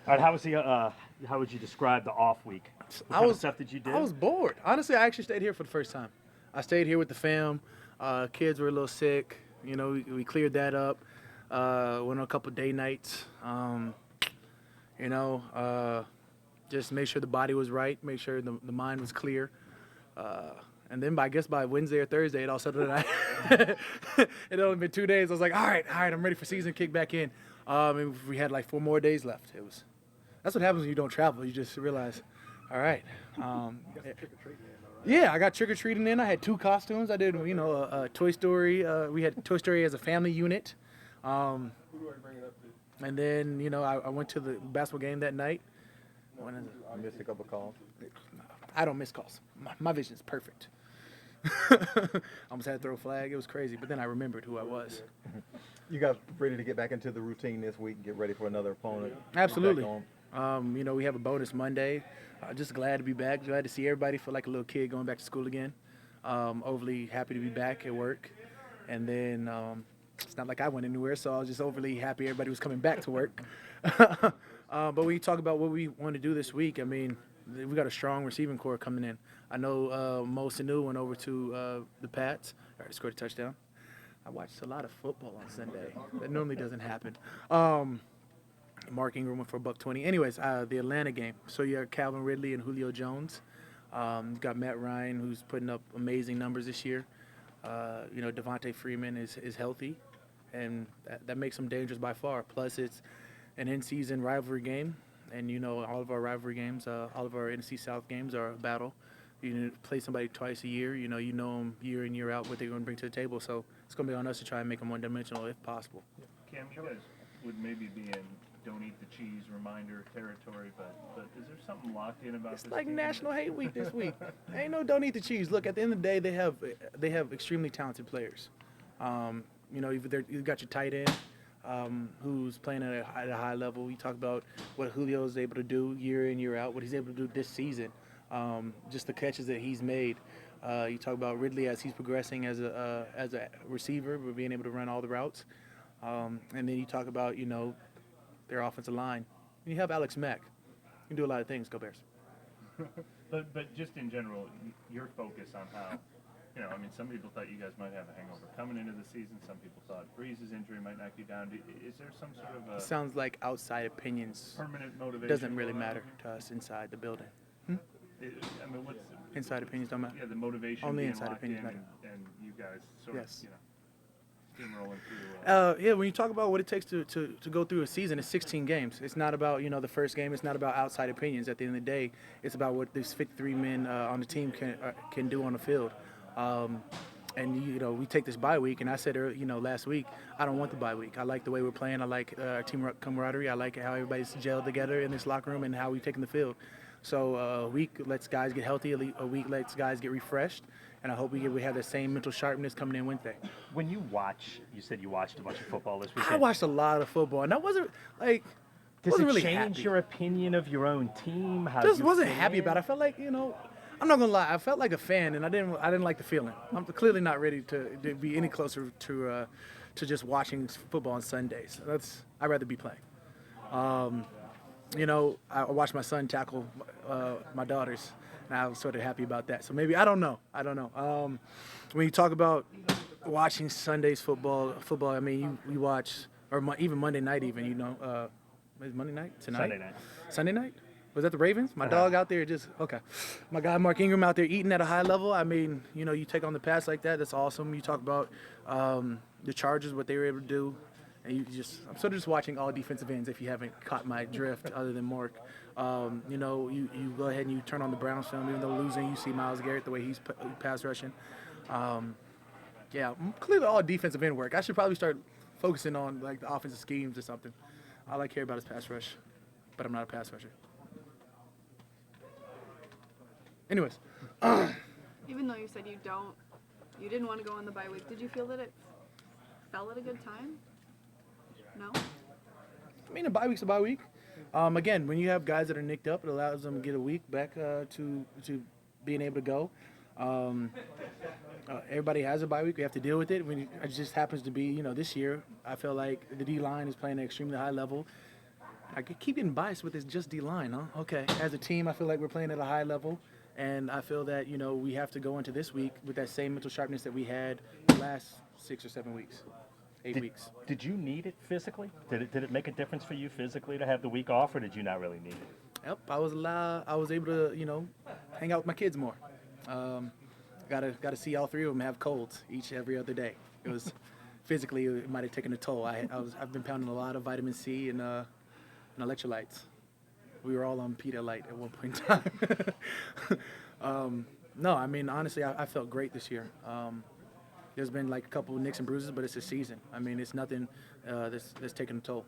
All right, how was the? How would you describe the off week? What kind of stuff did you do? I was bored. Honestly, I actually stayed here for the first time. I stayed here with the fam. Kids were a little sick. You know, we cleared that up. Went on a couple day nights. You know, just make sure the body was right, make sure the mind was clear. And then I guess by Wednesday or Thursday, it all settled in. It had only been 2 days. I was like, all right, I'm ready for season, kick back in. And we had like 4 more days left. That's what happens when you don't travel. You just realize, all right. Yeah, I got trick or treating in. I had 2 costumes. I did, a Toy Story. We had Toy Story as a family unit. Um, and then, I went to the basketball game that night. I missed a couple calls. I don't miss calls. My vision is perfect. Almost had to throw a flag. It was crazy, but then I remembered who I was. You guys ready to get back into the routine this week and get ready for another opponent? Absolutely. We have a bonus Monday. Just glad to be back. Glad to see everybody. Feel like a little kid going back to school again. Overly happy to be back at work. And then it's not like I went anywhere, so I was just overly happy everybody was coming back to work. But when you talk about what we want to do this week, I mean, we got a strong receiving core coming in. I know Mo Sanu went over to the Pats. Scored a touchdown. I watched a lot of football on Sunday. That normally doesn't happen. Mark Ingram went for $120. Anyways, the Atlanta game. So you have Calvin Ridley and Julio Jones. You got Matt Ryan, who's putting up amazing numbers this year. Devontae Freeman is healthy, and that makes him dangerous by far. Plus, it's an in-season rivalry game, and all of our rivalry games, all of our NFC South games are a battle. You play somebody twice a year. You know them year in, year out, what they're going to bring to the table. So it's going to be on us to try and make them one-dimensional if possible. Cam, you guys would maybe be in don't eat the cheese reminder territory, but is there something locked in about it's this like team? National Hate Week this week. Ain't no don't eat the cheese. Look, at the end of the day, they have extremely talented players. You've got your tight end who's playing at a high level. You talk about what Julio is able to do year in, year out, what he's able to do this season. Just the catches that he's made. You talk about Ridley as he's progressing as a receiver, but being able to run all the routes. And then you talk about their offensive line. And you have Alex Mack. You can do a lot of things. Go Bears. But just in general, your focus on how, some people thought you guys might have a hangover coming into the season. Some people thought Breeze's injury might knock you down. Is there some sort of a sounds like outside opinions. Permanent motivation? Doesn't really matter to us inside the building. What's inside opinions don't matter. Yeah, the motivation. Only being inside locked opinions in matter. and you guys sort Yes. of, steamrolling through. When you talk about what it takes to go through a season, it's 16 games. It's not about the first game. It's not about outside opinions. At the end of the day, it's about what these 53 men on the team can do on the field. And we take this bye week, and I said last week, I don't want the bye week. I like the way we're playing. I like our team camaraderie. I like how everybody's gelled together in this locker room and how we've taken the field. So a week lets guys get healthy. A week lets guys get refreshed. And I hope we have the same mental sharpness coming in Wednesday. When you said you watched a bunch of football this weekend. I watched a lot of football, and I wasn't Does wasn't it really change happy. your opinion of your own team? How Just you wasn't fit happy in? about it. I felt like I'm not gonna lie. I felt like a fan, and I didn't like the feeling. I'm clearly not ready to be any closer to just watching football on Sundays. I'd rather be playing. I watched my son tackle my daughters, and I was sort of happy about that. So maybe I don't know. When you talk about watching Sundays football, I mean we watch even Monday night even. Is Monday night tonight? Sunday night. Sunday night? Was that the Ravens? My dog out there okay. My guy Mark Ingram out there eating at a high level. I mean, you take on the pass like that, that's awesome. You talk about the Chargers, what they were able to do. And I'm sort of just watching all defensive ends if you haven't caught my drift other than Mark. You go ahead and you turn on the Browns film, even though losing, you see Myles Garrett, the way he's pass rushing. Clearly all defensive end work. I should probably start focusing on like the offensive schemes or something. All I care about is pass rush, but I'm not a pass rusher. Anyways. Even though you said you didn't want to go on the bye week, did you feel that it fell at a good time? No? I mean, a bye week's a bye week. Again, when you have guys that are nicked up, it allows them to get a week back to being able to go. Everybody has a bye week. We have to deal with it. It just happens to be, this year, I feel like the D-line is playing at an extremely high level. I keep getting biased with this just D-line, huh? Okay. As a team, I feel like we're playing at a high level, and I feel that, we have to go into this week with that same mental sharpness that we had the last 6 or 7 weeks, 8 weeks. Did you need it physically? Did it make a difference for you physically to have the week off, or did you not really need it? Yep, I was able to, hang out with my kids more. Got to see all three of them have colds every other day. It was physically, it might have taken a toll. I've been pounding a lot of vitamin C and electrolytes. We were all on Pedialyte at one point in time. No, I mean, honestly, I felt great this year. There's been like a couple of nicks and bruises, but it's a season. I mean, it's nothing that's taken a toll.